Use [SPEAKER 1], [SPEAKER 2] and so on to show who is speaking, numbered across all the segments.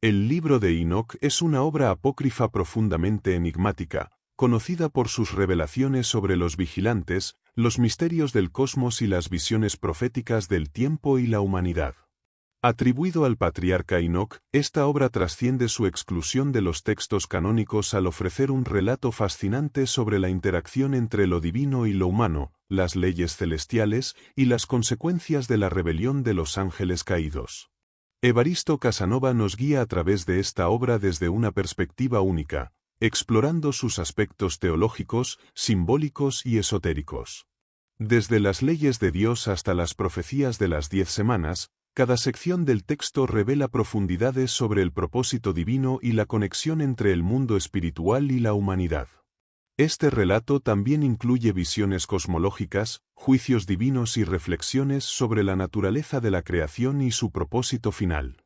[SPEAKER 1] El libro de Enoc es una obra apócrifa profundamente enigmática, conocida por sus revelaciones sobre los vigilantes, los misterios del cosmos y las visiones proféticas del tiempo y la humanidad. Atribuido al patriarca Enoc, esta obra trasciende su exclusión de los textos canónicos al ofrecer un relato fascinante sobre la interacción entre lo divino y lo humano, las leyes celestiales y las consecuencias de la rebelión de los ángeles caídos. Evaristo Casanova nos guía a través de esta obra desde una perspectiva única, explorando sus aspectos teológicos, simbólicos y esotéricos. Desde las leyes de Dios hasta las profecías de las 10 semanas, cada sección del texto revela profundidades sobre el propósito divino y la conexión entre el mundo espiritual y la humanidad. Este relato también incluye visiones cosmológicas, juicios divinos y reflexiones sobre la naturaleza de la creación y su propósito final.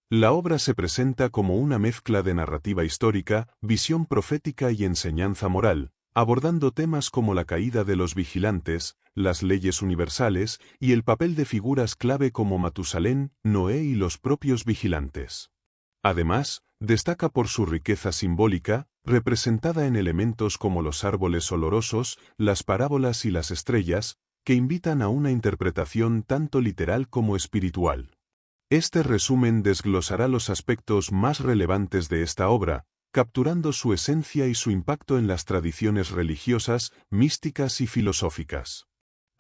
[SPEAKER 1] La obra se presenta como una mezcla de narrativa histórica, visión profética y enseñanza moral, abordando temas como la caída de los vigilantes, las leyes universales y el papel de figuras clave como Matusalén, Noé y los propios vigilantes. Además, destaca por su riqueza simbólica, representada en elementos como los árboles olorosos, las parábolas y las estrellas, que invitan a una interpretación tanto literal como espiritual. Este resumen desglosará los aspectos más relevantes de esta obra, capturando su esencia y su impacto en las tradiciones religiosas, místicas y filosóficas.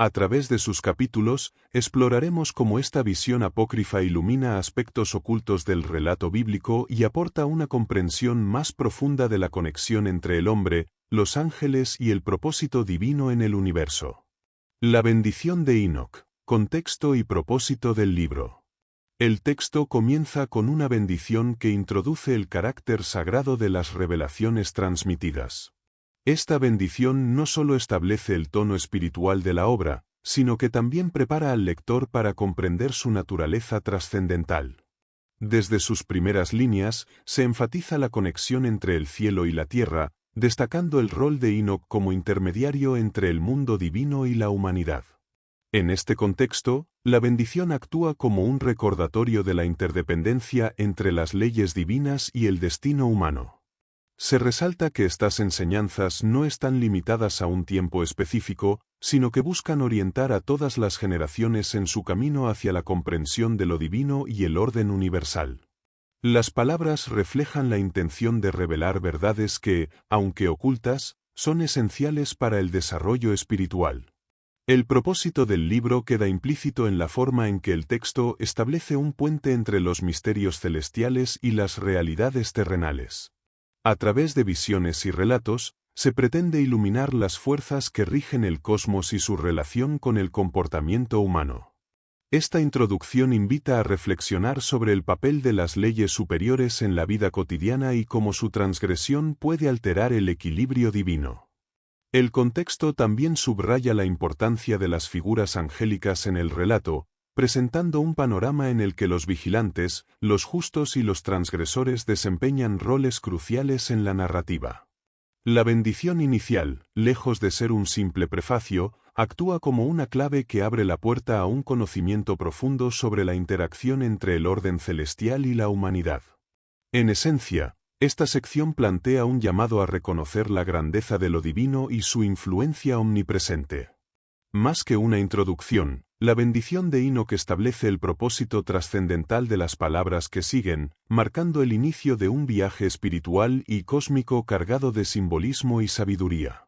[SPEAKER 1] A través de sus capítulos, exploraremos cómo esta visión apócrifa ilumina aspectos ocultos del relato bíblico y aporta una comprensión más profunda de la conexión entre el hombre, los ángeles y el propósito divino en el universo. La bendición de Enoc, contexto y propósito del libro. El texto comienza con una bendición que introduce el carácter sagrado de las revelaciones transmitidas. Esta bendición no solo establece el tono espiritual de la obra, sino que también prepara al lector para comprender su naturaleza trascendental. Desde sus primeras líneas, se enfatiza la conexión entre el cielo y la tierra, destacando el rol de Enoc como intermediario entre el mundo divino y la humanidad. En este contexto, la bendición actúa como un recordatorio de la interdependencia entre las leyes divinas y el destino humano. Se resalta que estas enseñanzas no están limitadas a un tiempo específico, sino que buscan orientar a todas las generaciones en su camino hacia la comprensión de lo divino y el orden universal. Las palabras reflejan la intención de revelar verdades que, aunque ocultas, son esenciales para el desarrollo espiritual. El propósito del libro queda implícito en la forma en que el texto establece un puente entre los misterios celestiales y las realidades terrenales. A través de visiones y relatos, se pretende iluminar las fuerzas que rigen el cosmos y su relación con el comportamiento humano. Esta introducción invita a reflexionar sobre el papel de las leyes superiores en la vida cotidiana y cómo su transgresión puede alterar el equilibrio divino. El contexto también subraya la importancia de las figuras angélicas en el relato, presentando un panorama en el que los vigilantes, los justos y los transgresores desempeñan roles cruciales en la narrativa. La bendición inicial, lejos de ser un simple prefacio, actúa como una clave que abre la puerta a un conocimiento profundo sobre la interacción entre el orden celestial y la humanidad. En esencia, esta sección plantea un llamado a reconocer la grandeza de lo divino y su influencia omnipresente. Más que una introducción, la bendición de Enoc establece el propósito trascendental de las palabras que siguen, marcando el inicio de un viaje espiritual y cósmico cargado de simbolismo y sabiduría.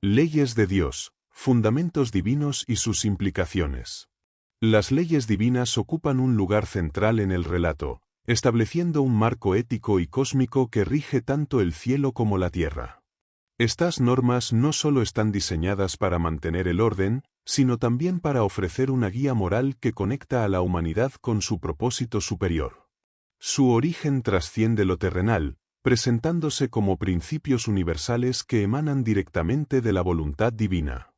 [SPEAKER 1] Leyes de Dios, fundamentos divinos y sus implicaciones. Las leyes divinas ocupan un lugar central en el relato, estableciendo un marco ético y cósmico que rige tanto el cielo como la tierra. Estas normas no solo están diseñadas para mantener el orden, sino también para ofrecer una guía moral que conecta a la humanidad con su propósito superior. Su origen trasciende lo terrenal, presentándose como principios universales que emanan directamente de la voluntad divina.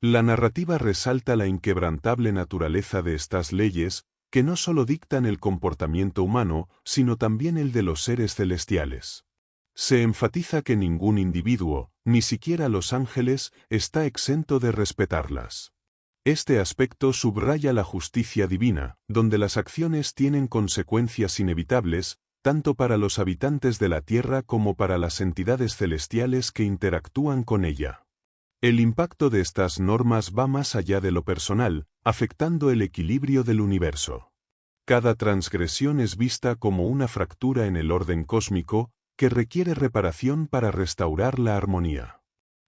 [SPEAKER 1] La narrativa resalta la inquebrantable naturaleza de estas leyes, que no solo dictan el comportamiento humano, sino también el de los seres celestiales. Se enfatiza que ningún individuo, ni siquiera los ángeles, está exento de respetarlas. Este aspecto subraya la justicia divina, donde las acciones tienen consecuencias inevitables, tanto para los habitantes de la Tierra como para las entidades celestiales que interactúan con ella. El impacto de estas normas va más allá de lo personal, afectando el equilibrio del universo. Cada transgresión es vista como una fractura en el orden cósmico, que requiere reparación para restaurar la armonía.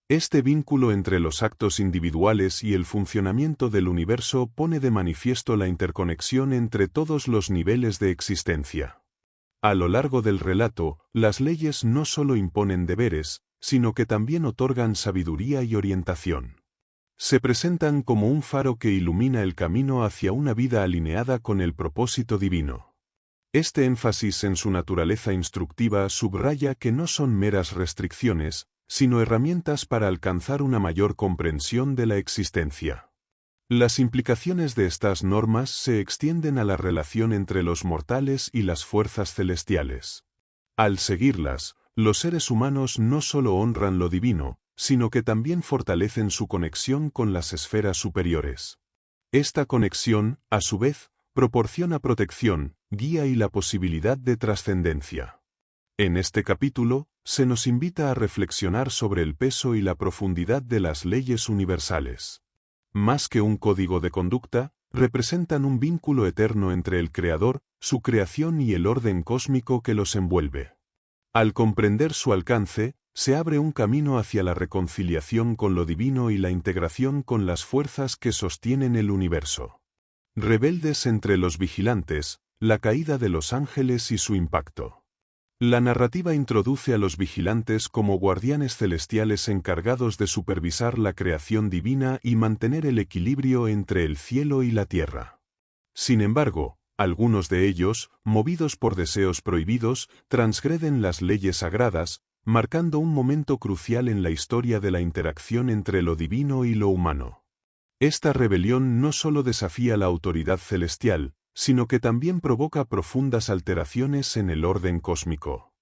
[SPEAKER 1] Este vínculo entre los actos individuales y el funcionamiento del universo pone de manifiesto la interconexión entre todos los niveles de existencia. A lo largo del relato, las leyes no solo imponen deberes, sino que también otorgan sabiduría y orientación. Se presentan como un faro que ilumina el camino hacia una vida alineada con el propósito divino. Este énfasis en su naturaleza instructiva subraya que no son meras restricciones, sino herramientas para alcanzar una mayor comprensión de la existencia. Las implicaciones de estas normas se extienden a la relación entre los mortales y las fuerzas celestiales. Al seguirlas, los seres humanos no solo honran lo divino, sino que también fortalecen su conexión con las esferas superiores. Esta conexión, a su vez, proporciona protección, guía y la posibilidad de trascendencia. En este capítulo, se nos invita a reflexionar sobre el peso y la profundidad de las leyes universales. Más que un código de conducta, representan un vínculo eterno entre el Creador, su creación y el orden cósmico que los envuelve. Al comprender su alcance, se abre un camino hacia la reconciliación con lo divino y la integración con las fuerzas que sostienen el universo. Rebeldes entre los vigilantes, la caída de los ángeles y su impacto. La narrativa introduce a los vigilantes como guardianes celestiales encargados de supervisar la creación divina y mantener el equilibrio entre el cielo y la tierra. Sin embargo, algunos de ellos, movidos por deseos prohibidos, transgreden las leyes sagradas, marcando un momento crucial en la historia de la interacción entre lo divino y lo humano. Esta rebelión no solo desafía la autoridad celestial, sino que también provoca profundas alteraciones en el orden cósmico.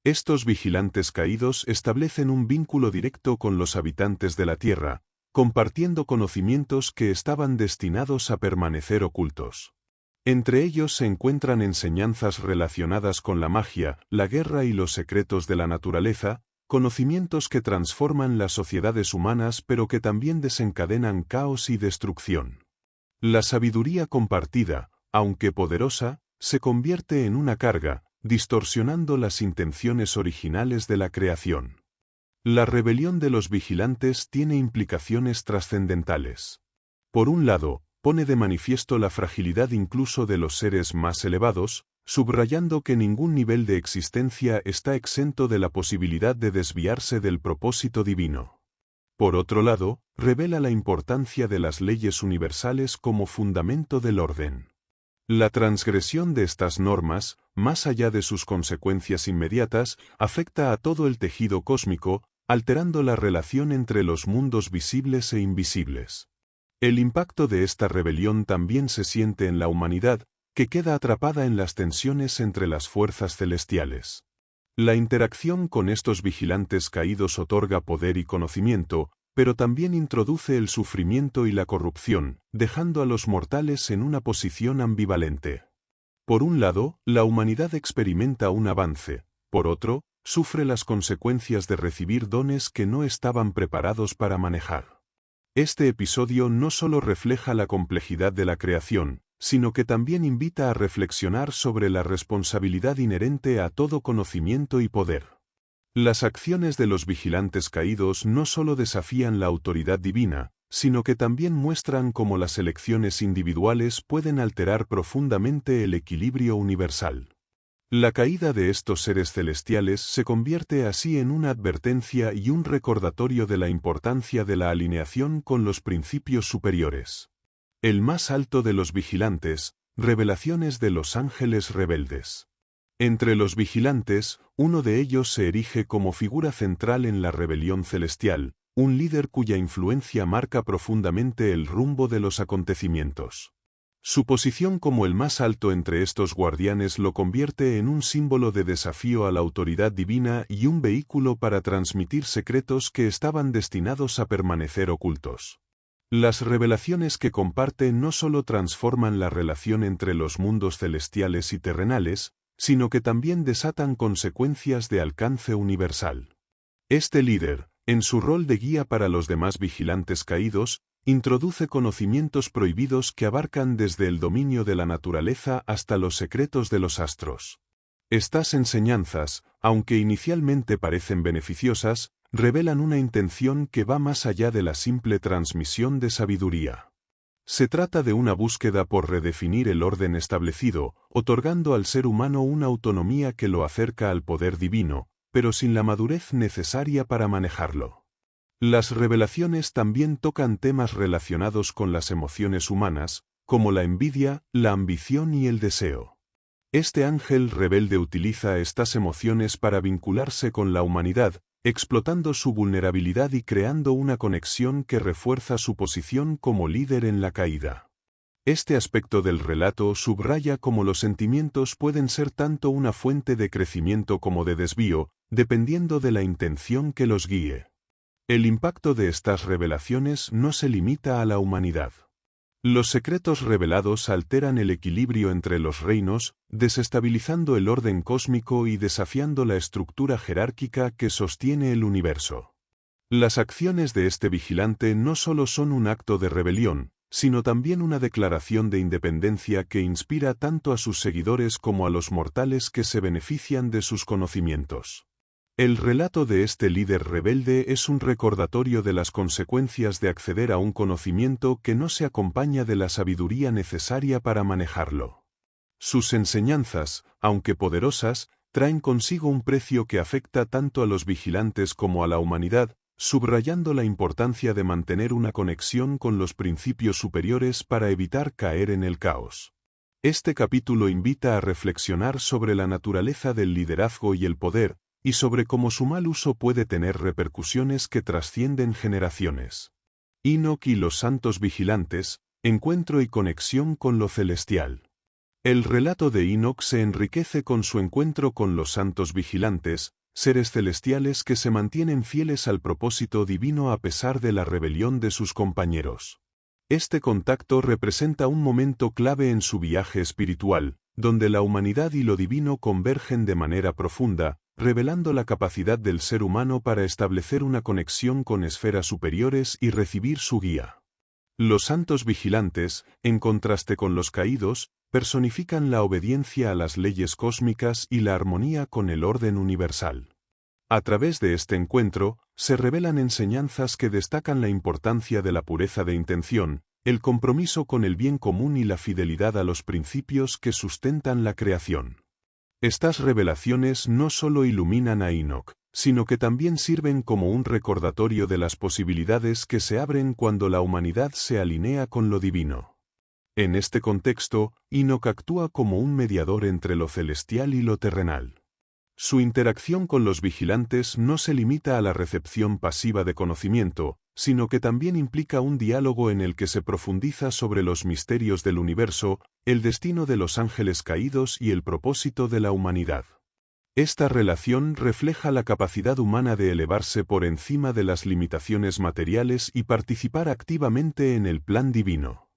[SPEAKER 1] Estos vigilantes caídos establecen un vínculo directo con los habitantes de la Tierra, compartiendo conocimientos que estaban destinados a permanecer ocultos. Entre ellos se encuentran enseñanzas relacionadas con la magia, la guerra y los secretos de la naturaleza, conocimientos que transforman las sociedades humanas pero que también desencadenan caos y destrucción. La sabiduría compartida, aunque poderosa, se convierte en una carga, distorsionando las intenciones originales de la creación. La rebelión de los vigilantes tiene implicaciones trascendentales. Por un lado, pone de manifiesto la fragilidad incluso de los seres más elevados, subrayando que ningún nivel de existencia está exento de la posibilidad de desviarse del propósito divino. Por otro lado, revela la importancia de las leyes universales como fundamento del orden. La transgresión de estas normas, más allá de sus consecuencias inmediatas, afecta a todo el tejido cósmico, alterando la relación entre los mundos visibles e invisibles. El impacto de esta rebelión también se siente en la humanidad, que queda atrapada en las tensiones entre las fuerzas celestiales. La interacción con estos vigilantes caídos otorga poder y conocimiento, pero también introduce el sufrimiento y la corrupción, dejando a los mortales en una posición ambivalente. Por un lado, la humanidad experimenta un avance, por otro, sufre las consecuencias de recibir dones que no estaban preparados para manejar. Este episodio no solo refleja la complejidad de la creación, sino que también invita a reflexionar sobre la responsabilidad inherente a todo conocimiento y poder. Las acciones de los vigilantes caídos no solo desafían la autoridad divina, sino que también muestran cómo las elecciones individuales pueden alterar profundamente el equilibrio universal. La caída de estos seres celestiales se convierte así en una advertencia y un recordatorio de la importancia de la alineación con los principios superiores. El más alto de los vigilantes, revelaciones de los ángeles rebeldes. Entre los vigilantes, uno de ellos se erige como figura central en la rebelión celestial, un líder cuya influencia marca profundamente el rumbo de los acontecimientos. Su posición como el más alto entre estos guardianes lo convierte en un símbolo de desafío a la autoridad divina y un vehículo para transmitir secretos que estaban destinados a permanecer ocultos. Las revelaciones que comparte no solo transforman la relación entre los mundos celestiales y terrenales, sino que también desatan consecuencias de alcance universal. Este líder, en su rol de guía para los demás vigilantes caídos, introduce conocimientos prohibidos que abarcan desde el dominio de la naturaleza hasta los secretos de los astros. Estas enseñanzas, aunque inicialmente parecen beneficiosas, revelan una intención que va más allá de la simple transmisión de sabiduría. Se trata de una búsqueda por redefinir el orden establecido, otorgando al ser humano una autonomía que lo acerca al poder divino, pero sin la madurez necesaria para manejarlo. Las revelaciones también tocan temas relacionados con las emociones humanas, como la envidia, la ambición y el deseo. Este ángel rebelde utiliza estas emociones para vincularse con la humanidad, explotando su vulnerabilidad y creando una conexión que refuerza su posición como líder en la caída. Este aspecto del relato subraya cómo los sentimientos pueden ser tanto una fuente de crecimiento como de desvío, dependiendo de la intención que los guíe. El impacto de estas revelaciones no se limita a la humanidad. Los secretos revelados alteran el equilibrio entre los reinos, desestabilizando el orden cósmico y desafiando la estructura jerárquica que sostiene el universo. Las acciones de este vigilante no solo son un acto de rebelión, sino también una declaración de independencia que inspira tanto a sus seguidores como a los mortales que se benefician de sus conocimientos. El relato de este líder rebelde es un recordatorio de las consecuencias de acceder a un conocimiento que no se acompaña de la sabiduría necesaria para manejarlo. Sus enseñanzas, aunque poderosas, traen consigo un precio que afecta tanto a los vigilantes como a la humanidad, subrayando la importancia de mantener una conexión con los principios superiores para evitar caer en el caos. Este capítulo invita a reflexionar sobre la naturaleza del liderazgo y el poder, y sobre cómo su mal uso puede tener repercusiones que trascienden generaciones. Enoch y los santos vigilantes, encuentro y conexión con lo celestial. El relato de Enoch se enriquece con su encuentro con los santos vigilantes, seres celestiales que se mantienen fieles al propósito divino a pesar de la rebelión de sus compañeros. Este contacto representa un momento clave en su viaje espiritual, donde la humanidad y lo divino convergen de manera profunda, revelando la capacidad del ser humano para establecer una conexión con esferas superiores y recibir su guía. Los santos vigilantes, en contraste con los caídos, personifican la obediencia a las leyes cósmicas y la armonía con el orden universal. A través de este encuentro, se revelan enseñanzas que destacan la importancia de la pureza de intención, el compromiso con el bien común y la fidelidad a los principios que sustentan la creación. Estas revelaciones no solo iluminan a Enoch, sino que también sirven como un recordatorio de las posibilidades que se abren cuando la humanidad se alinea con lo divino. En este contexto, Enoch actúa como un mediador entre lo celestial y lo terrenal. Su interacción con los vigilantes no se limita a la recepción pasiva de conocimiento, sino que también implica un diálogo en el que se profundiza sobre los misterios del universo, el destino de los ángeles caídos y el propósito de la humanidad. Esta relación refleja la capacidad humana de elevarse por encima de las limitaciones materiales y participar activamente en el plan divino.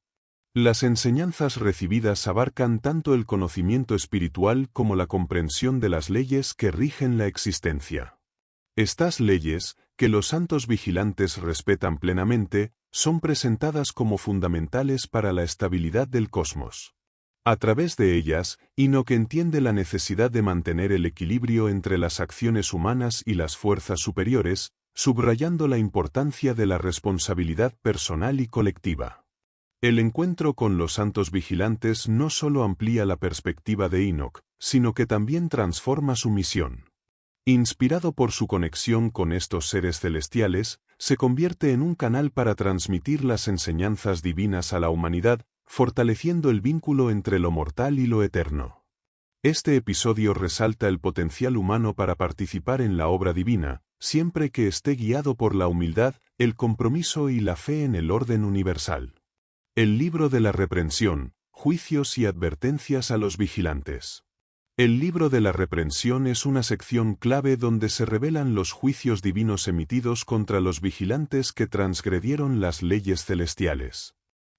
[SPEAKER 1] Las enseñanzas recibidas abarcan tanto el conocimiento espiritual como la comprensión de las leyes que rigen la existencia. Estas leyes, que los santos vigilantes respetan plenamente, son presentadas como fundamentales para la estabilidad del cosmos. A través de ellas, Enoch entiende la necesidad de mantener el equilibrio entre las acciones humanas y las fuerzas superiores, subrayando la importancia de la responsabilidad personal y colectiva. El encuentro con los santos vigilantes no solo amplía la perspectiva de Enoch, sino que también transforma su misión. Inspirado por su conexión con estos seres celestiales, se convierte en un canal para transmitir las enseñanzas divinas a la humanidad, fortaleciendo el vínculo entre lo mortal y lo eterno. Este episodio resalta el potencial humano para participar en la obra divina, siempre que esté guiado por la humildad, el compromiso y la fe en el orden universal. El libro de la reprensión, juicios y advertencias a los vigilantes. El libro de la reprensión es una sección clave donde se revelan los juicios divinos emitidos contra los vigilantes que transgredieron las leyes celestiales.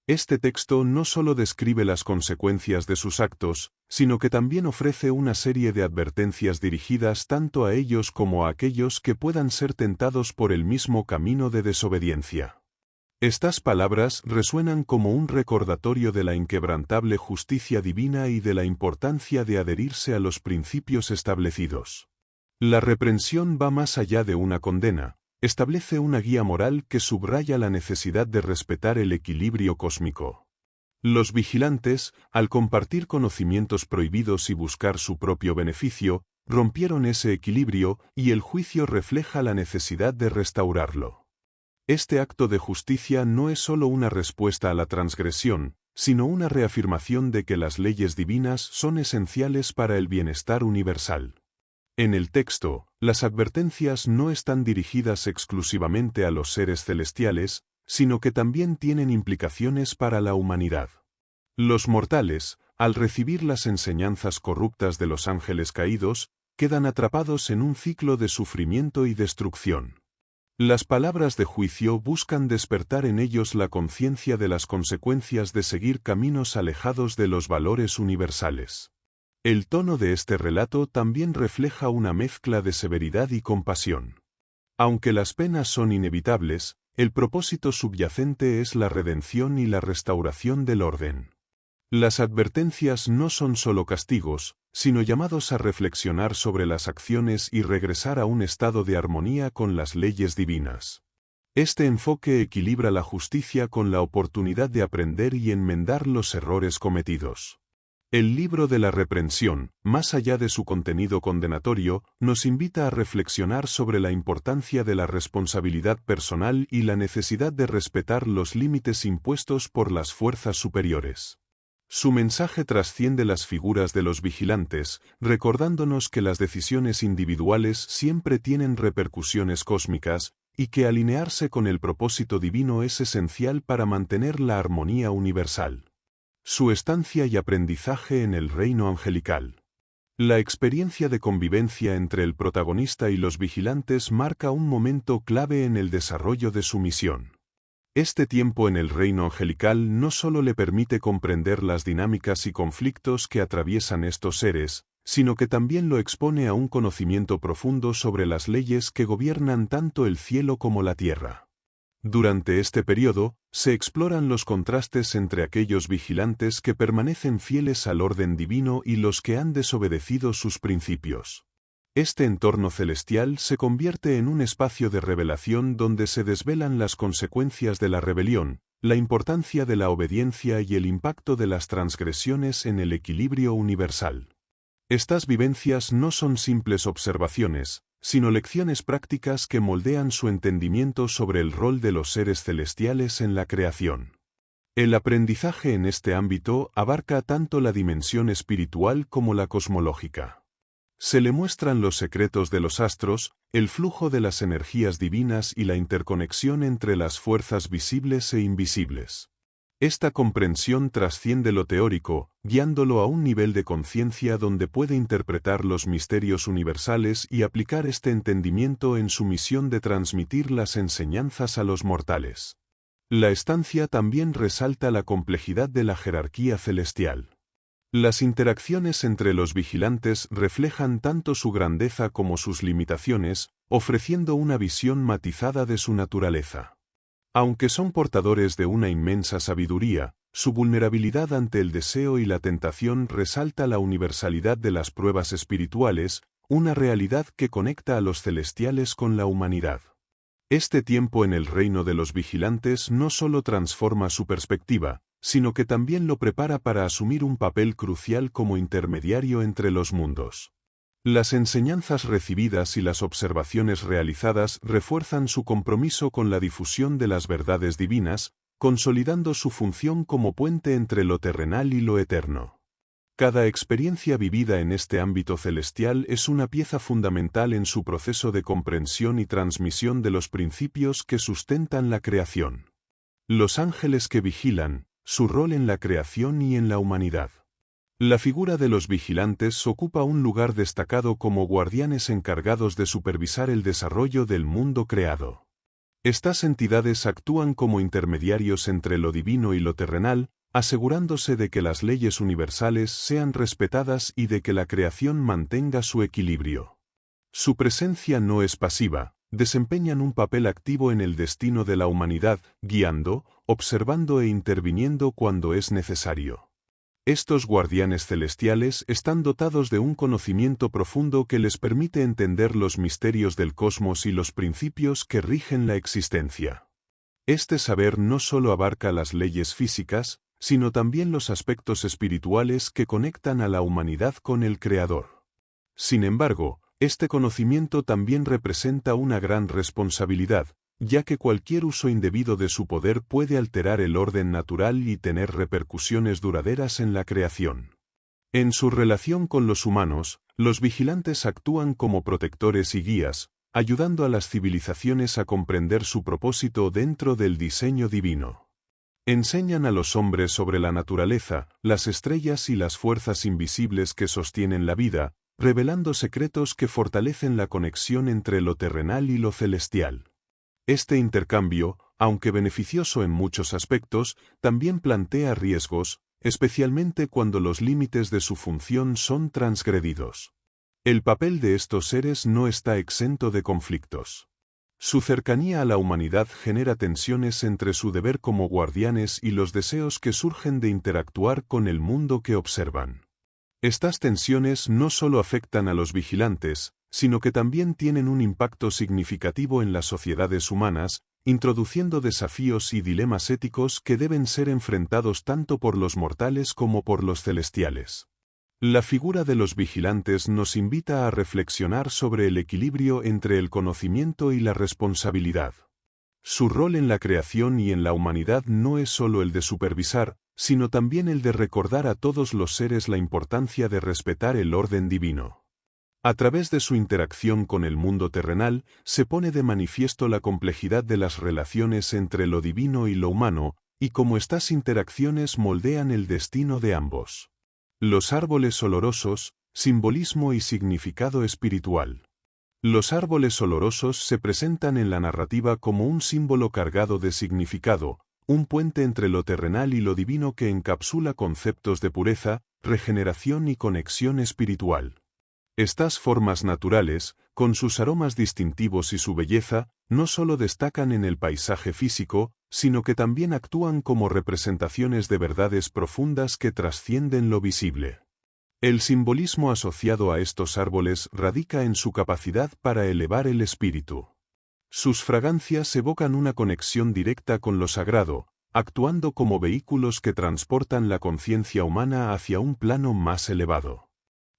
[SPEAKER 1] Este texto no solo describe las consecuencias de sus actos, sino que también ofrece una serie de advertencias dirigidas tanto a ellos como a aquellos que puedan ser tentados por el mismo camino de desobediencia. Estas palabras resuenan como un recordatorio de la inquebrantable justicia divina y de la importancia de adherirse a los principios establecidos. La reprensión va más allá de una condena. Establece una guía moral que subraya la necesidad de respetar el equilibrio cósmico. Los vigilantes, al compartir conocimientos prohibidos y buscar su propio beneficio, rompieron ese equilibrio y el juicio refleja la necesidad de restaurarlo. Este acto de justicia no es solo una respuesta a la transgresión, sino una reafirmación de que las leyes divinas son esenciales para el bienestar universal. En el texto, las advertencias no están dirigidas exclusivamente a los seres celestiales, sino que también tienen implicaciones para la humanidad. Los mortales, al recibir las enseñanzas corruptas de los ángeles caídos, quedan atrapados en un ciclo de sufrimiento y destrucción. Las palabras de juicio buscan despertar en ellos la conciencia de las consecuencias de seguir caminos alejados de los valores universales. El tono de este relato también refleja una mezcla de severidad y compasión. Aunque las penas son inevitables, el propósito subyacente es la redención y la restauración del orden. Las advertencias no son solo castigos, sino llamados a reflexionar sobre las acciones y regresar a un estado de armonía con las leyes divinas. Este enfoque equilibra la justicia con la oportunidad de aprender y enmendar los errores cometidos. El libro de la reprensión, más allá de su contenido condenatorio, nos invita a reflexionar sobre la importancia de la responsabilidad personal y la necesidad de respetar los límites impuestos por las fuerzas superiores. Su mensaje trasciende las figuras de los vigilantes, recordándonos que las decisiones individuales siempre tienen repercusiones cósmicas, y que alinearse con el propósito divino es esencial para mantener la armonía universal. Su estancia y aprendizaje en el reino angelical. La experiencia de convivencia entre el protagonista y los vigilantes marca un momento clave en el desarrollo de su misión. Este tiempo en el reino angelical no solo le permite comprender las dinámicas y conflictos que atraviesan estos seres, sino que también lo expone a un conocimiento profundo sobre las leyes que gobiernan tanto el cielo como la tierra. Durante este periodo, se exploran los contrastes entre aquellos vigilantes que permanecen fieles al orden divino y los que han desobedecido sus principios. Este entorno celestial se convierte en un espacio de revelación donde se desvelan las consecuencias de la rebelión, la importancia de la obediencia y el impacto de las transgresiones en el equilibrio universal. Estas vivencias no son simples observaciones, sino lecciones prácticas que moldean su entendimiento sobre el rol de los seres celestiales en la creación. El aprendizaje en este ámbito abarca tanto la dimensión espiritual como la cosmológica. Se le muestran los secretos de los astros, el flujo de las energías divinas y la interconexión entre las fuerzas visibles e invisibles. Esta comprensión trasciende lo teórico, guiándolo a un nivel de conciencia donde puede interpretar los misterios universales y aplicar este entendimiento en su misión de transmitir las enseñanzas a los mortales. La estancia también resalta la complejidad de la jerarquía celestial. Las interacciones entre los vigilantes reflejan tanto su grandeza como sus limitaciones, ofreciendo una visión matizada de su naturaleza. Aunque son portadores de una inmensa sabiduría, su vulnerabilidad ante el deseo y la tentación resalta la universalidad de las pruebas espirituales, una realidad que conecta a los celestiales con la humanidad. Este tiempo en el reino de los vigilantes no solo transforma su perspectiva, sino que también lo prepara para asumir un papel crucial como intermediario entre los mundos. Las enseñanzas recibidas y las observaciones realizadas refuerzan su compromiso con la difusión de las verdades divinas, consolidando su función como puente entre lo terrenal y lo eterno. Cada experiencia vivida en este ámbito celestial es una pieza fundamental en su proceso de comprensión y transmisión de los principios que sustentan la creación. Los ángeles que vigilan, su rol en la creación y en la humanidad. La figura de los vigilantes ocupa un lugar destacado como guardianes encargados de supervisar el desarrollo del mundo creado. Estas entidades actúan como intermediarios entre lo divino y lo terrenal, asegurándose de que las leyes universales sean respetadas y de que la creación mantenga su equilibrio. Su presencia no es pasiva, desempeñan un papel activo en el destino de la humanidad, guiando, observando e interviniendo cuando es necesario. Estos guardianes celestiales están dotados de un conocimiento profundo que les permite entender los misterios del cosmos y los principios que rigen la existencia. Este saber no solo abarca las leyes físicas, sino también los aspectos espirituales que conectan a la humanidad con el Creador. Sin embargo, este conocimiento también representa una gran responsabilidad, ya que cualquier uso indebido de su poder puede alterar el orden natural y tener repercusiones duraderas en la creación. En su relación con los humanos, los vigilantes actúan como protectores y guías, ayudando a las civilizaciones a comprender su propósito dentro del diseño divino. Enseñan a los hombres sobre la naturaleza, las estrellas y las fuerzas invisibles que sostienen la vida, revelando secretos que fortalecen la conexión entre lo terrenal y lo celestial. Este intercambio, aunque beneficioso en muchos aspectos, también plantea riesgos, especialmente cuando los límites de su función son transgredidos. El papel de estos seres no está exento de conflictos. Su cercanía a la humanidad genera tensiones entre su deber como guardianes y los deseos que surgen de interactuar con el mundo que observan. Estas tensiones no solo afectan a los vigilantes, sino que también tienen un impacto significativo en las sociedades humanas, introduciendo desafíos y dilemas éticos que deben ser enfrentados tanto por los mortales como por los celestiales. La figura de los vigilantes nos invita a reflexionar sobre el equilibrio entre el conocimiento y la responsabilidad. Su rol en la creación y en la humanidad no es solo el de supervisar, sino también el de recordar a todos los seres la importancia de respetar el orden divino. A través de su interacción con el mundo terrenal, se pone de manifiesto la complejidad de las relaciones entre lo divino y lo humano, y cómo estas interacciones moldean el destino de ambos. Los árboles olorosos, simbolismo y significado espiritual. Los árboles olorosos se presentan en la narrativa como un símbolo cargado de significado, un puente entre lo terrenal y lo divino que encapsula conceptos de pureza, regeneración y conexión espiritual. Estas formas naturales, con sus aromas distintivos y su belleza, no solo destacan en el paisaje físico, sino que también actúan como representaciones de verdades profundas que trascienden lo visible. El simbolismo asociado a estos árboles radica en su capacidad para elevar el espíritu. Sus fragancias evocan una conexión directa con lo sagrado, actuando como vehículos que transportan la conciencia humana hacia un plano más elevado.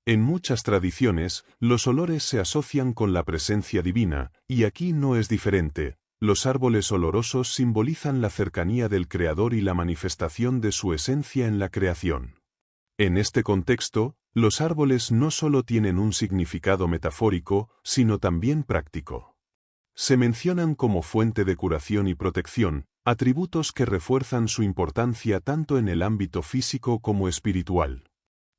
[SPEAKER 1] En muchas tradiciones, los olores se asocian con la presencia divina, y aquí no es diferente. Los árboles olorosos simbolizan la cercanía del Creador y la manifestación de su esencia en la creación. En este contexto, los árboles no solo tienen un significado metafórico, sino también práctico. Se mencionan como fuente de curación y protección, atributos que refuerzan su importancia tanto en el ámbito físico como espiritual.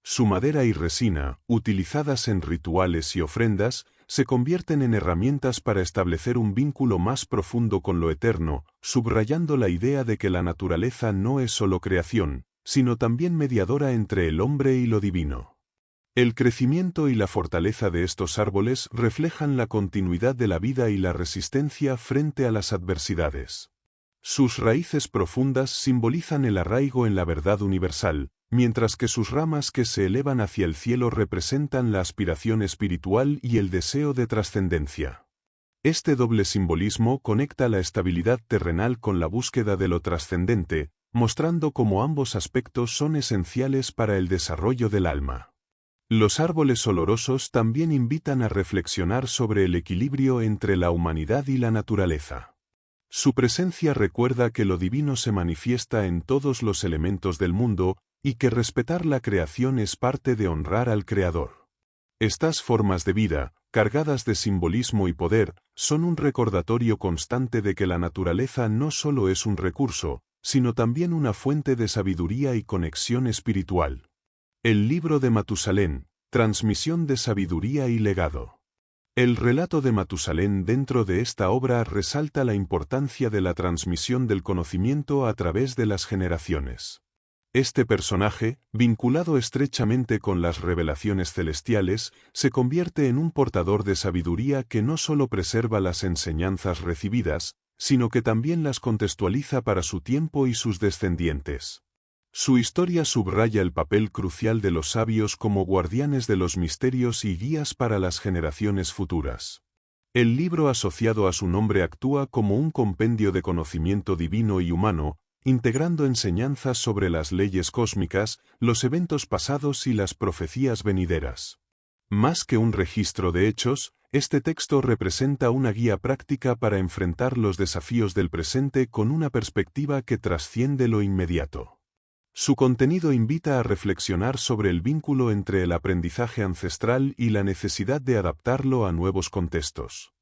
[SPEAKER 1] Su madera y resina, utilizadas en rituales y ofrendas, se convierten en herramientas para establecer un vínculo más profundo con lo eterno, subrayando la idea de que la naturaleza no es solo creación, sino también mediadora entre el hombre y lo divino. El crecimiento y la fortaleza de estos árboles reflejan la continuidad de la vida y la resistencia frente a las adversidades. Sus raíces profundas simbolizan el arraigo en la verdad universal, mientras que sus ramas que se elevan hacia el cielo representan la aspiración espiritual y el deseo de trascendencia. Este doble simbolismo conecta la estabilidad terrenal con la búsqueda de lo trascendente, mostrando cómo ambos aspectos son esenciales para el desarrollo del alma. Los árboles olorosos también invitan a reflexionar sobre el equilibrio entre la humanidad y la naturaleza. Su presencia recuerda que lo divino se manifiesta en todos los elementos del mundo, y que respetar la creación es parte de honrar al Creador. Estas formas de vida, cargadas de simbolismo y poder, son un recordatorio constante de que la naturaleza no solo es un recurso, sino también una fuente de sabiduría y conexión espiritual. El libro de Matusalén, transmisión de sabiduría y legado. El relato de Matusalén dentro de esta obra resalta la importancia de la transmisión del conocimiento a través de las generaciones. Este personaje, vinculado estrechamente con las revelaciones celestiales, se convierte en un portador de sabiduría que no solo preserva las enseñanzas recibidas, sino que también las contextualiza para su tiempo y sus descendientes. Su historia subraya el papel crucial de los sabios como guardianes de los misterios y guías para las generaciones futuras. El libro asociado a su nombre actúa como un compendio de conocimiento divino y humano, integrando enseñanzas sobre las leyes cósmicas, los eventos pasados y las profecías venideras. Más que un registro de hechos, este texto representa una guía práctica para enfrentar los desafíos del presente con una perspectiva que trasciende lo inmediato. Su contenido invita a reflexionar sobre el vínculo entre el aprendizaje ancestral y la necesidad de adaptarlo a nuevos contextos.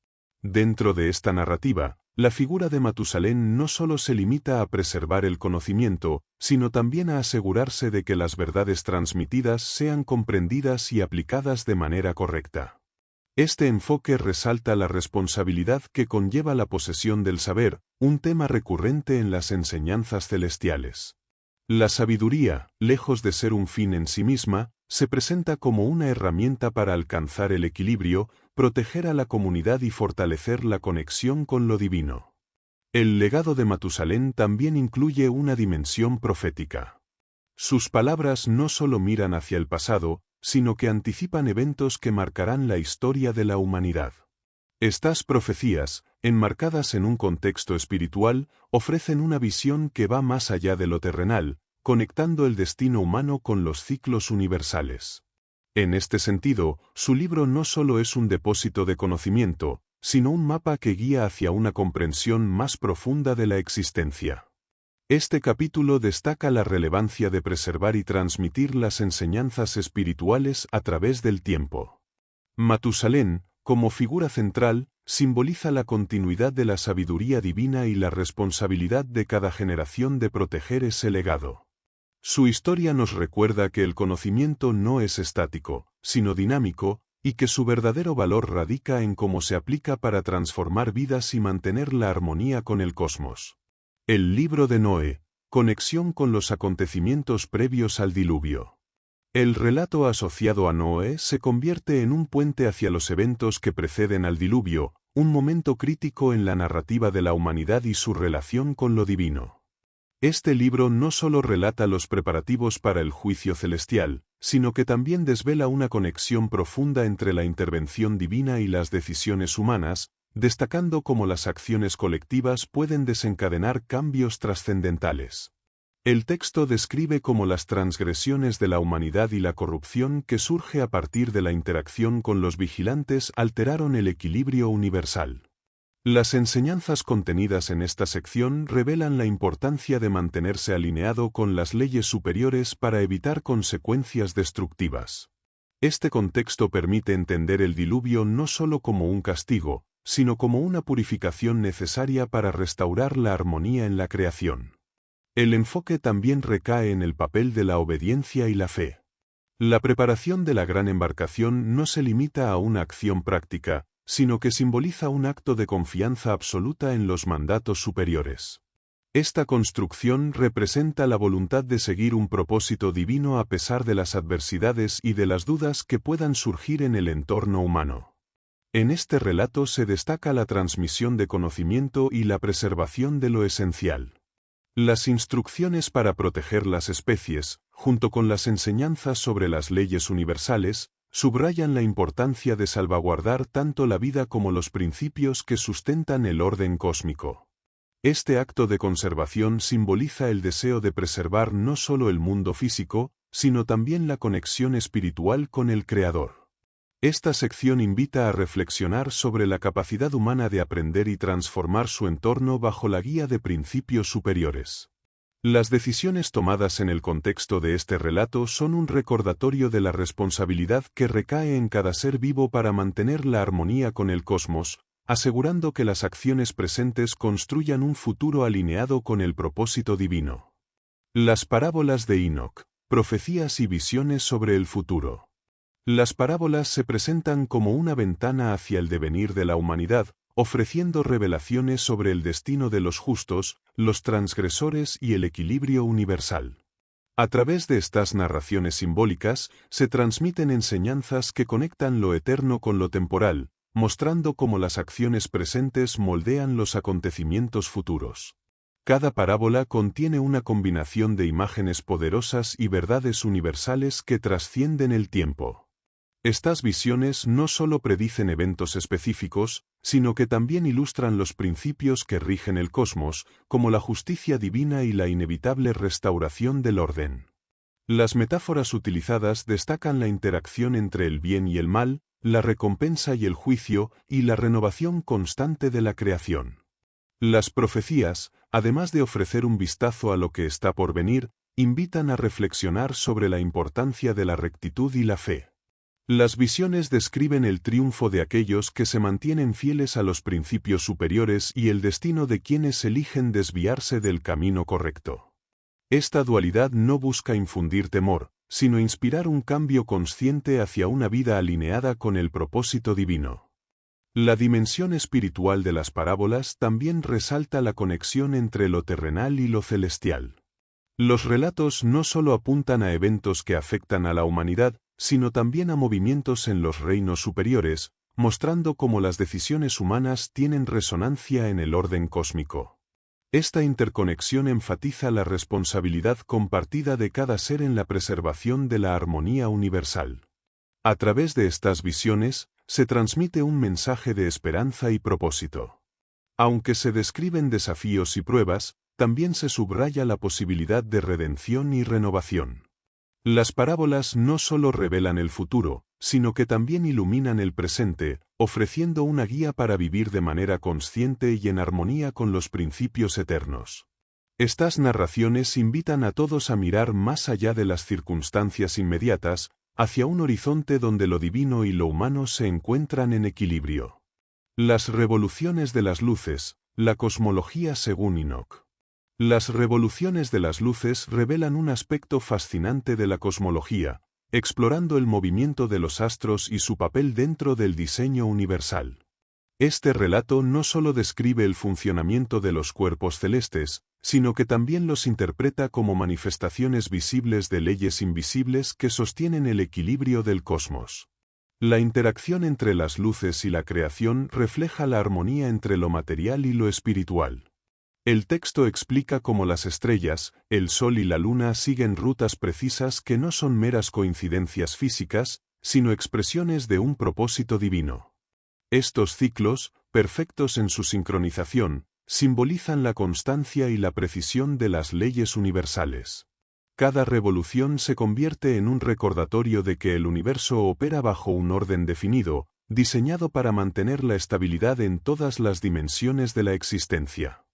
[SPEAKER 1] Dentro de esta narrativa, la figura de Matusalén no solo se limita a preservar el conocimiento, sino también a asegurarse de que las verdades transmitidas sean comprendidas y aplicadas de manera correcta. Este enfoque resalta la responsabilidad que conlleva la posesión del saber, un tema recurrente en las enseñanzas celestiales. La sabiduría, lejos de ser un fin en sí misma, se presenta como una herramienta para alcanzar el equilibrio, proteger a la comunidad y fortalecer la conexión con lo divino. El legado de Matusalén también incluye una dimensión profética. Sus palabras no solo miran hacia el pasado, sino que anticipan eventos que marcarán la historia de la humanidad. Estas profecías, enmarcadas en un contexto espiritual, ofrecen una visión que va más allá de lo terrenal, conectando el destino humano con los ciclos universales. En este sentido, su libro no solo es un depósito de conocimiento, sino un mapa que guía hacia una comprensión más profunda de la existencia. Este capítulo destaca la relevancia de preservar y transmitir las enseñanzas espirituales a través del tiempo. Matusalén, como figura central, simboliza la continuidad de la sabiduría divina y la responsabilidad de cada generación de proteger ese legado. Su historia nos recuerda que el conocimiento no es estático, sino dinámico, y que su verdadero valor radica en cómo se aplica para transformar vidas y mantener la armonía con el cosmos. El libro de Noé, conexión con los acontecimientos previos al diluvio. El relato asociado a Noé se convierte en un puente hacia los eventos que preceden al diluvio, un momento crítico en la narrativa de la humanidad y su relación con lo divino. Este libro no solo relata los preparativos para el juicio celestial, sino que también desvela una conexión profunda entre la intervención divina y las decisiones humanas, destacando cómo las acciones colectivas pueden desencadenar cambios trascendentales. El texto describe cómo las transgresiones de la humanidad y la corrupción que surge a partir de la interacción con los vigilantes alteraron el equilibrio universal. Las enseñanzas contenidas en esta sección revelan la importancia de mantenerse alineado con las leyes superiores para evitar consecuencias destructivas. Este contexto permite entender el diluvio no solo como un castigo, sino como una purificación necesaria para restaurar la armonía en la creación. El enfoque también recae en el papel de la obediencia y la fe. La preparación de la gran embarcación no se limita a una acción práctica, sino que simboliza un acto de confianza absoluta en los mandatos superiores. Esta construcción representa la voluntad de seguir un propósito divino a pesar de las adversidades y de las dudas que puedan surgir en el entorno humano. En este relato se destaca la transmisión de conocimiento y la preservación de lo esencial. Las instrucciones para proteger las especies, junto con las enseñanzas sobre las leyes universales, subrayan la importancia de salvaguardar tanto la vida como los principios que sustentan el orden cósmico. Este acto de conservación simboliza el deseo de preservar no solo el mundo físico, sino también la conexión espiritual con el Creador. Esta sección invita a reflexionar sobre la capacidad humana de aprender y transformar su entorno bajo la guía de principios superiores. Las decisiones tomadas en el contexto de este relato son un recordatorio de la responsabilidad que recae en cada ser vivo para mantener la armonía con el cosmos, asegurando que las acciones presentes construyan un futuro alineado con el propósito divino. Las parábolas de Enoch, profecías y visiones sobre el futuro. Las parábolas se presentan como una ventana hacia el devenir de la humanidad, ofreciendo revelaciones sobre el destino de los justos, los transgresores y el equilibrio universal. A través de estas narraciones simbólicas, se transmiten enseñanzas que conectan lo eterno con lo temporal, mostrando cómo las acciones presentes moldean los acontecimientos futuros. Cada parábola contiene una combinación de imágenes poderosas y verdades universales que trascienden el tiempo. Estas visiones no solo predicen eventos específicos, sino que también ilustran los principios que rigen el cosmos, como la justicia divina y la inevitable restauración del orden. Las metáforas utilizadas destacan la interacción entre el bien y el mal, la recompensa y el juicio, y la renovación constante de la creación. Las profecías, además de ofrecer un vistazo a lo que está por venir, invitan a reflexionar sobre la importancia de la rectitud y la fe. Las visiones describen el triunfo de aquellos que se mantienen fieles a los principios superiores y el destino de quienes eligen desviarse del camino correcto. Esta dualidad no busca infundir temor, sino inspirar un cambio consciente hacia una vida alineada con el propósito divino. La dimensión espiritual de las parábolas también resalta la conexión entre lo terrenal y lo celestial. Los relatos no solo apuntan a eventos que afectan a la humanidad, sino también a movimientos en los reinos superiores, mostrando cómo las decisiones humanas tienen resonancia en el orden cósmico. Esta interconexión enfatiza la responsabilidad compartida de cada ser en la preservación de la armonía universal. A través de estas visiones, se transmite un mensaje de esperanza y propósito. Aunque se describen desafíos y pruebas, también se subraya la posibilidad de redención y renovación. Las parábolas no solo revelan el futuro, sino que también iluminan el presente, ofreciendo una guía para vivir de manera consciente y en armonía con los principios eternos. Estas narraciones invitan a todos a mirar más allá de las circunstancias inmediatas, hacia un horizonte donde lo divino y lo humano se encuentran en equilibrio. Las revoluciones de las luces, la cosmología según Enoch. Las revoluciones de las luces revelan un aspecto fascinante de la cosmología, explorando el movimiento de los astros y su papel dentro del diseño universal. Este relato no solo describe el funcionamiento de los cuerpos celestes, sino que también los interpreta como manifestaciones visibles de leyes invisibles que sostienen el equilibrio del cosmos. La interacción entre las luces y la creación refleja la armonía entre lo material y lo espiritual. El texto explica cómo las estrellas, el Sol y la Luna siguen rutas precisas que no son meras coincidencias físicas, sino expresiones de un propósito divino. Estos ciclos, perfectos en su sincronización, simbolizan la constancia y la precisión de las leyes universales. Cada revolución se convierte en un recordatorio de que el universo opera bajo un orden definido, diseñado para mantener la estabilidad en todas las dimensiones de la existencia.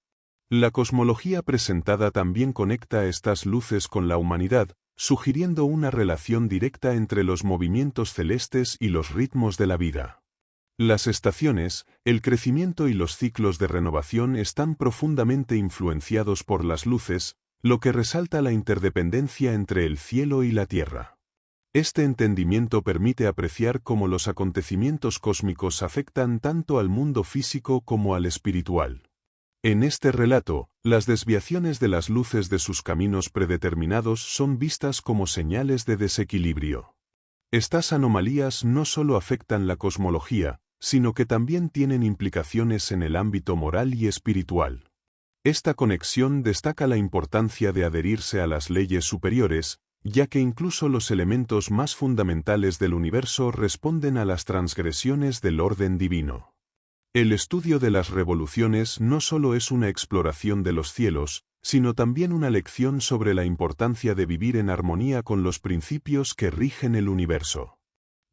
[SPEAKER 1] La cosmología presentada también conecta estas luces con la humanidad, sugiriendo una relación directa entre los movimientos celestes y los ritmos de la vida. Las estaciones, el crecimiento y los ciclos de renovación están profundamente influenciados por las luces, lo que resalta la interdependencia entre el cielo y la tierra. Este entendimiento permite apreciar cómo los acontecimientos cósmicos afectan tanto al mundo físico como al espiritual. En este relato, las desviaciones de las luces de sus caminos predeterminados son vistas como señales de desequilibrio. Estas anomalías no solo afectan la cosmología, sino que también tienen implicaciones en el ámbito moral y espiritual. Esta conexión destaca la importancia de adherirse a las leyes superiores, ya que incluso los elementos más fundamentales del universo responden a las transgresiones del orden divino. El estudio de las revoluciones no solo es una exploración de los cielos, sino también una lección sobre la importancia de vivir en armonía con los principios que rigen el universo.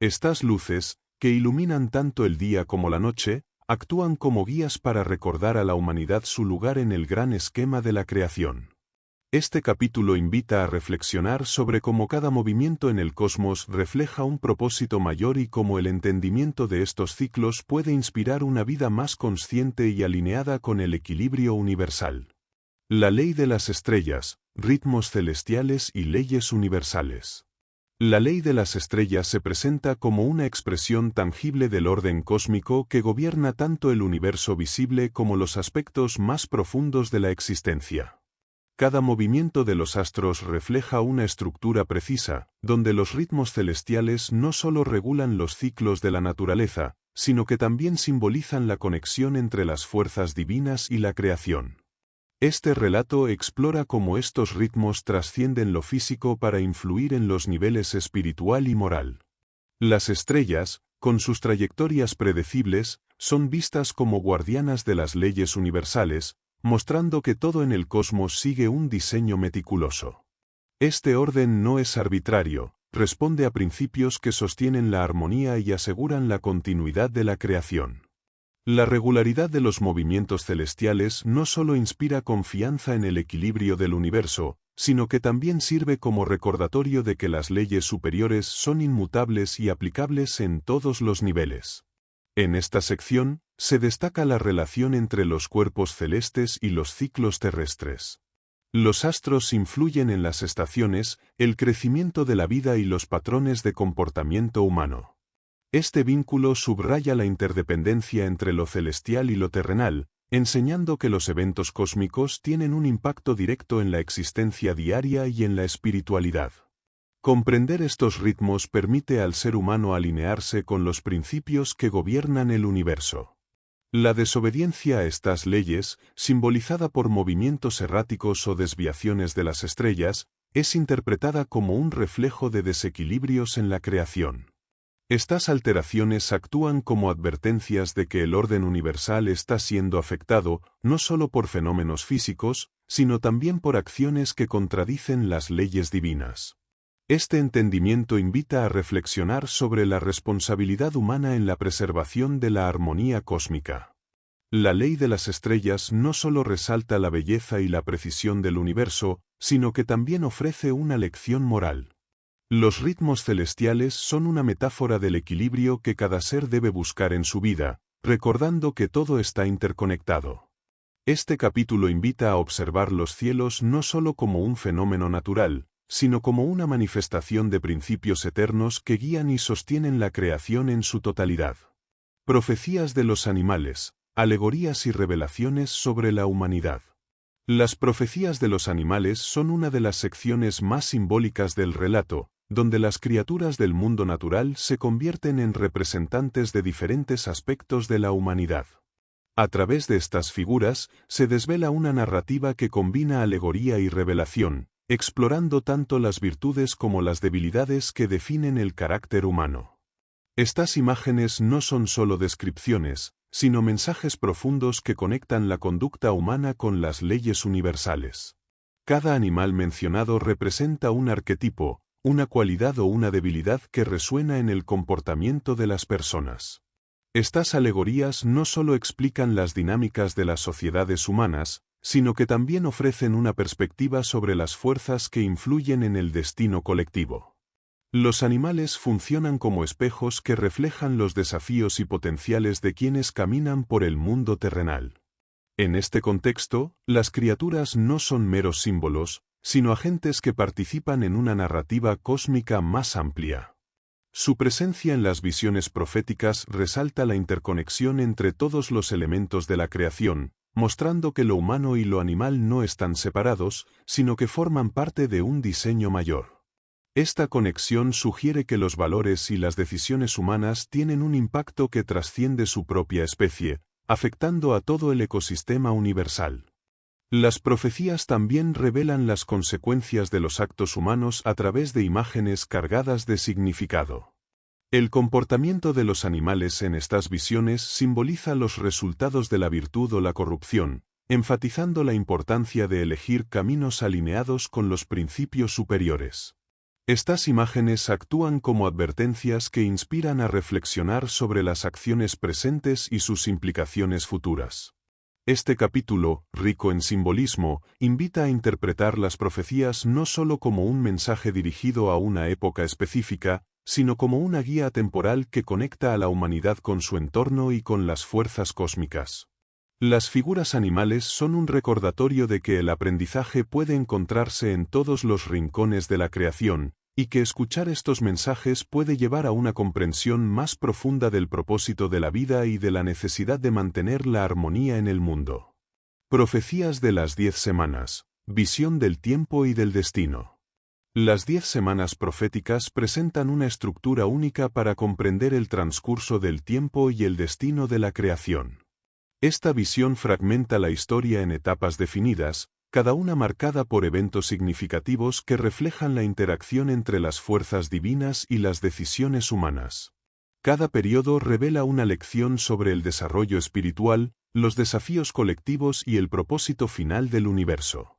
[SPEAKER 1] Estas luces, que iluminan tanto el día como la noche, actúan como guías para recordar a la humanidad su lugar en el gran esquema de la creación. Este capítulo invita a reflexionar sobre cómo cada movimiento en el cosmos refleja un propósito mayor y cómo el entendimiento de estos ciclos puede inspirar una vida más consciente y alineada con el equilibrio universal. La ley de las estrellas, ritmos celestiales y leyes universales. La ley de las estrellas se presenta como una expresión tangible del orden cósmico que gobierna tanto el universo visible como los aspectos más profundos de la existencia. Cada movimiento de los astros refleja una estructura precisa, donde los ritmos celestiales no solo regulan los ciclos de la naturaleza, sino que también simbolizan la conexión entre las fuerzas divinas y la creación. Este relato explora cómo estos ritmos trascienden lo físico para influir en los niveles espiritual y moral. Las estrellas, con sus trayectorias predecibles, son vistas como guardianas de las leyes universales, mostrando que todo en el cosmos sigue un diseño meticuloso. Este orden no es arbitrario, responde a principios que sostienen la armonía y aseguran la continuidad de la creación. La regularidad de los movimientos celestiales no solo inspira confianza en el equilibrio del universo, sino que también sirve como recordatorio de que las leyes superiores son inmutables y aplicables en todos los niveles. En esta sección, se destaca la relación entre los cuerpos celestes y los ciclos terrestres. Los astros influyen en las estaciones, el crecimiento de la vida y los patrones de comportamiento humano. Este vínculo subraya la interdependencia entre lo celestial y lo terrenal, enseñando que los eventos cósmicos tienen un impacto directo en la existencia diaria y en la espiritualidad. Comprender estos ritmos permite al ser humano alinearse con los principios que gobiernan el universo. La desobediencia a estas leyes, simbolizada por movimientos erráticos o desviaciones de las estrellas, es interpretada como un reflejo de desequilibrios en la creación. Estas alteraciones actúan como advertencias de que el orden universal está siendo afectado no solo por fenómenos físicos, sino también por acciones que contradicen las leyes divinas. Este entendimiento invita a reflexionar sobre la responsabilidad humana en la preservación de la armonía cósmica. La ley de las estrellas no solo resalta la belleza y la precisión del universo, sino que también ofrece una lección moral. Los ritmos celestiales son una metáfora del equilibrio que cada ser debe buscar en su vida, recordando que todo está interconectado. Este capítulo invita a observar los cielos no solo como un fenómeno natural, sino como una manifestación de principios eternos que guían y sostienen la creación en su totalidad. Profecías de los animales, alegorías y revelaciones sobre la humanidad. Las profecías de los animales son una de las secciones más simbólicas del relato, donde las criaturas del mundo natural se convierten en representantes de diferentes aspectos de la humanidad. A través de estas figuras, se desvela una narrativa que combina alegoría y revelación, explorando tanto las virtudes como las debilidades que definen el carácter humano. Estas imágenes no son solo descripciones, sino mensajes profundos que conectan la conducta humana con las leyes universales. Cada animal mencionado representa un arquetipo, una cualidad o una debilidad que resuena en el comportamiento de las personas. Estas alegorías no solo explican las dinámicas de las sociedades humanas, sino que también ofrecen una perspectiva sobre las fuerzas que influyen en el destino colectivo. Los animales funcionan como espejos que reflejan los desafíos y potenciales de quienes caminan por el mundo terrenal. En este contexto, las criaturas no son meros símbolos, sino agentes que participan en una narrativa cósmica más amplia. Su presencia en las visiones proféticas resalta la interconexión entre todos los elementos de la creación, mostrando que lo humano y lo animal no están separados, sino que forman parte de un diseño mayor. Esta conexión sugiere que los valores y las decisiones humanas tienen un impacto que trasciende su propia especie, afectando a todo el ecosistema universal. Las profecías también revelan las consecuencias de los actos humanos a través de imágenes cargadas de significado. El comportamiento de los animales en estas visiones simboliza los resultados de la virtud o la corrupción, enfatizando la importancia de elegir caminos alineados con los principios superiores. Estas imágenes actúan como advertencias que inspiran a reflexionar sobre las acciones presentes y sus implicaciones futuras. Este capítulo, rico en simbolismo, invita a interpretar las profecías no solo como un mensaje dirigido a una época específica, sino como una guía temporal que conecta a la humanidad con su entorno y con las fuerzas cósmicas. Las figuras animales son un recordatorio de que el aprendizaje puede encontrarse en todos los rincones de la creación, y que escuchar estos mensajes puede llevar a una comprensión más profunda del propósito de la vida y de la necesidad de mantener la armonía en el mundo. Profecías de las 10 semanas, visión del tiempo y del destino. Las 10 semanas proféticas presentan una estructura única para comprender el transcurso del tiempo y el destino de la creación. Esta visión fragmenta la historia en etapas definidas, cada una marcada por eventos significativos que reflejan la interacción entre las fuerzas divinas y las decisiones humanas. Cada periodo revela una lección sobre el desarrollo espiritual, los desafíos colectivos y el propósito final del universo.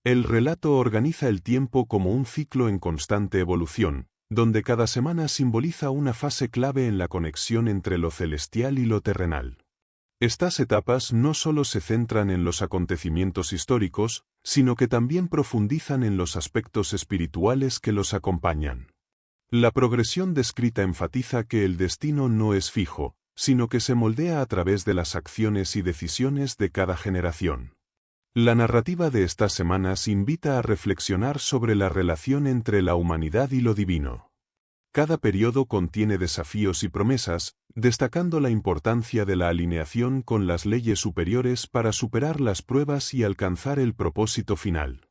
[SPEAKER 1] El relato organiza el tiempo como un ciclo en constante evolución, donde cada semana simboliza una fase clave en la conexión entre lo celestial y lo terrenal. Estas etapas no solo se centran en los acontecimientos históricos, sino que también profundizan en los aspectos espirituales que los acompañan. La progresión descrita enfatiza que el destino no es fijo, sino que se moldea a través de las acciones y decisiones de cada generación. La narrativa de estas semanas invita a reflexionar sobre la relación entre la humanidad y lo divino. Cada periodo contiene desafíos y promesas, destacando la importancia de la alineación con las leyes superiores para superar las pruebas y alcanzar el propósito final.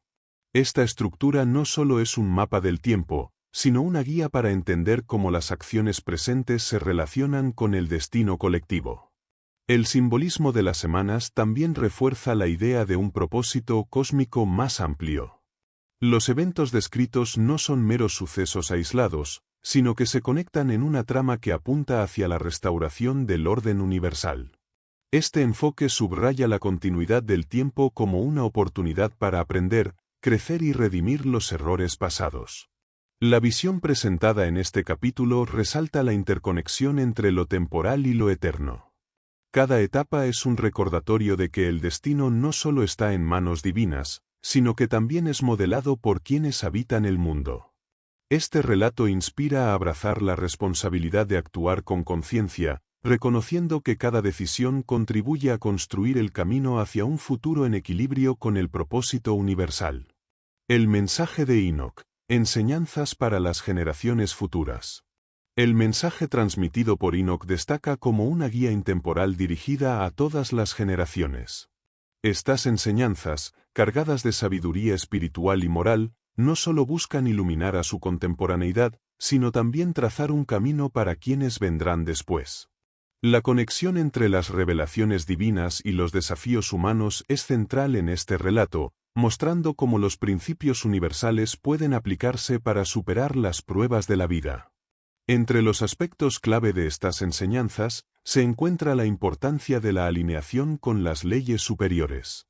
[SPEAKER 1] Esta estructura no solo es un mapa del tiempo, sino una guía para entender cómo las acciones presentes se relacionan con el destino colectivo. El simbolismo de las semanas también refuerza la idea de un propósito cósmico más amplio. Los eventos descritos no son meros sucesos aislados, sino que se conectan en una trama que apunta hacia la restauración del orden universal. Este enfoque subraya la continuidad del tiempo como una oportunidad para aprender, crecer y redimir los errores pasados. La visión presentada en este capítulo resalta la interconexión entre lo temporal y lo eterno. Cada etapa es un recordatorio de que el destino no solo está en manos divinas, sino que también es modelado por quienes habitan el mundo. Este relato inspira a abrazar la responsabilidad de actuar con conciencia, reconociendo que cada decisión contribuye a construir el camino hacia un futuro en equilibrio con el propósito universal. El mensaje de Enoch: enseñanzas para las generaciones futuras. El mensaje transmitido por Enoch destaca como una guía intemporal dirigida a todas las generaciones. Estas enseñanzas, cargadas de sabiduría espiritual y moral, no solo buscan iluminar a su contemporaneidad, sino también trazar un camino para quienes vendrán después. La conexión entre las revelaciones divinas y los desafíos humanos es central en este relato, mostrando cómo los principios universales pueden aplicarse para superar las pruebas de la vida. Entre los aspectos clave de estas enseñanzas, se encuentra la importancia de la alineación con las leyes superiores.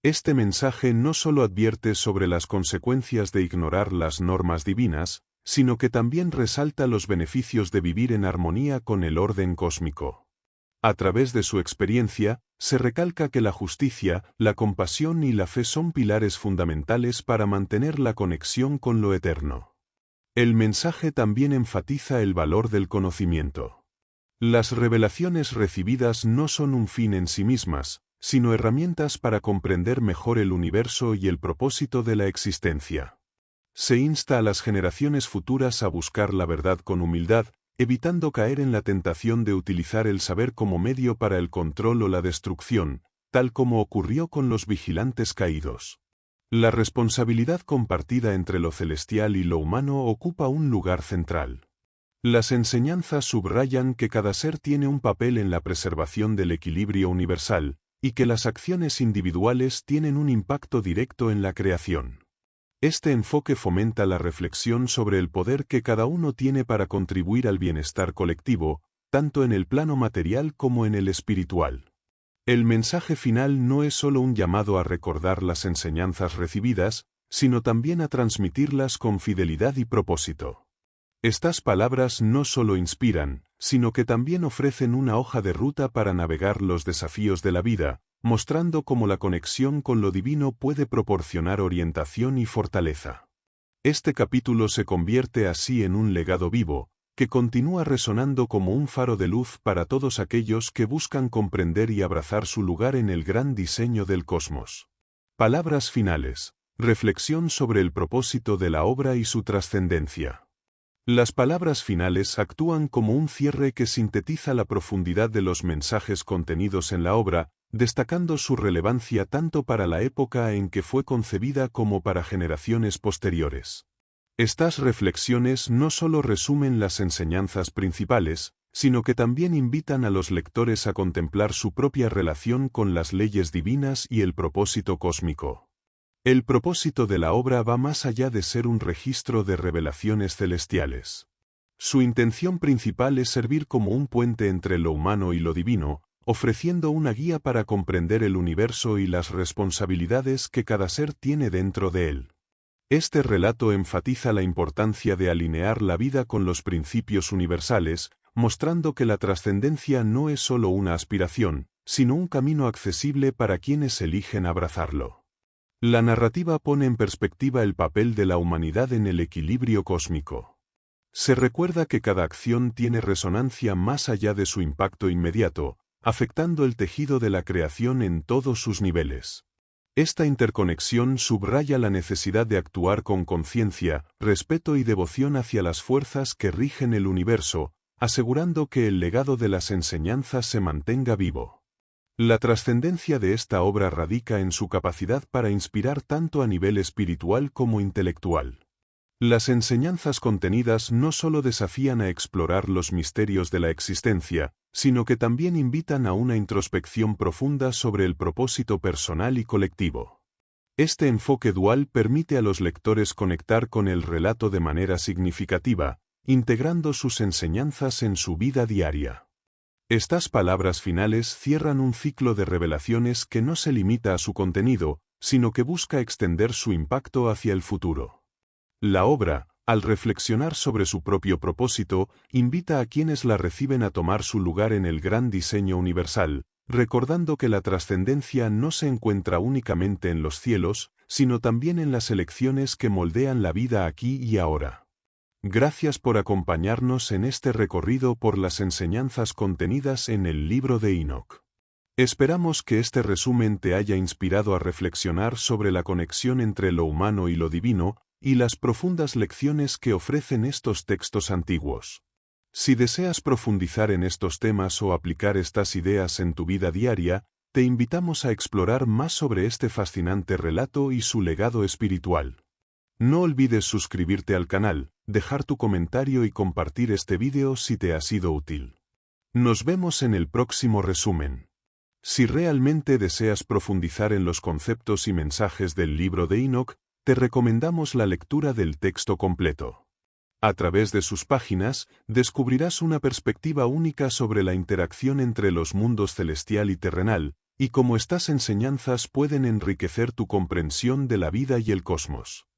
[SPEAKER 1] Este mensaje no solo advierte sobre las consecuencias de ignorar las normas divinas, sino que también resalta los beneficios de vivir en armonía con el orden cósmico. A través de su experiencia, se recalca que la justicia, la compasión y la fe son pilares fundamentales para mantener la conexión con lo eterno. El mensaje también enfatiza el valor del conocimiento. Las revelaciones recibidas no son un fin en sí mismas, sino herramientas para comprender mejor el universo y el propósito de la existencia. Se insta a las generaciones futuras a buscar la verdad con humildad, evitando caer en la tentación de utilizar el saber como medio para el control o la destrucción, tal como ocurrió con los vigilantes caídos. La responsabilidad compartida entre lo celestial y lo humano ocupa un lugar central. Las enseñanzas subrayan que cada ser tiene un papel en la preservación del equilibrio universal, y que las acciones individuales tienen un impacto directo en la creación. Este enfoque fomenta la reflexión sobre el poder que cada uno tiene para contribuir al bienestar colectivo, tanto en el plano material como en el espiritual. El mensaje final no es solo un llamado a recordar las enseñanzas recibidas, sino también a transmitirlas con fidelidad y propósito. Estas palabras no solo inspiran, sino que también ofrecen una hoja de ruta para navegar los desafíos de la vida, mostrando cómo la conexión con lo divino puede proporcionar orientación y fortaleza. Este capítulo se convierte así en un legado vivo, que continúa resonando como un faro de luz para todos aquellos que buscan comprender y abrazar su lugar en el gran diseño del cosmos. Palabras finales. Reflexión sobre el propósito de la obra y su trascendencia. Las palabras finales actúan como un cierre que sintetiza la profundidad de los mensajes contenidos en la obra, destacando su relevancia tanto para la época en que fue concebida como para generaciones posteriores. Estas reflexiones no solo resumen las enseñanzas principales, sino que también invitan a los lectores a contemplar su propia relación con las leyes divinas y el propósito cósmico. El propósito de la obra va más allá de ser un registro de revelaciones celestiales. Su intención principal es servir como un puente entre lo humano y lo divino, ofreciendo una guía para comprender el universo y las responsabilidades que cada ser tiene dentro de él. Este relato enfatiza la importancia de alinear la vida con los principios universales, mostrando que la trascendencia no es solo una aspiración, sino un camino accesible para quienes eligen abrazarlo. La narrativa pone en perspectiva el papel de la humanidad en el equilibrio cósmico. Se recuerda que cada acción tiene resonancia más allá de su impacto inmediato, afectando el tejido de la creación en todos sus niveles. Esta interconexión subraya la necesidad de actuar con conciencia, respeto y devoción hacia las fuerzas que rigen el universo, asegurando que el legado de las enseñanzas se mantenga vivo. La trascendencia de esta obra radica en su capacidad para inspirar tanto a nivel espiritual como intelectual. Las enseñanzas contenidas no solo desafían a explorar los misterios de la existencia, sino que también invitan a una introspección profunda sobre el propósito personal y colectivo. Este enfoque dual permite a los lectores conectar con el relato de manera significativa, integrando sus enseñanzas en su vida diaria. Estas palabras finales cierran un ciclo de revelaciones que no se limita a su contenido, sino que busca extender su impacto hacia el futuro. La obra, al reflexionar sobre su propio propósito, invita a quienes la reciben a tomar su lugar en el gran diseño universal, recordando que la trascendencia no se encuentra únicamente en los cielos, sino también en las elecciones que moldean la vida aquí y ahora. Gracias por acompañarnos en este recorrido por las enseñanzas contenidas en el libro de Enoch. Esperamos que este resumen te haya inspirado a reflexionar sobre la conexión entre lo humano y lo divino, y las profundas lecciones que ofrecen estos textos antiguos. Si deseas profundizar en estos temas o aplicar estas ideas en tu vida diaria, te invitamos a explorar más sobre este fascinante relato y su legado espiritual. No olvides suscribirte al canal, dejar tu comentario y compartir este vídeo si te ha sido útil. Nos vemos en el próximo resumen. Si realmente deseas profundizar en los conceptos y mensajes del libro de Enoch, te recomendamos la lectura del texto completo. A través de sus páginas, descubrirás una perspectiva única sobre la interacción entre los mundos celestial y terrenal, y cómo estas enseñanzas pueden enriquecer tu comprensión de la vida y el cosmos.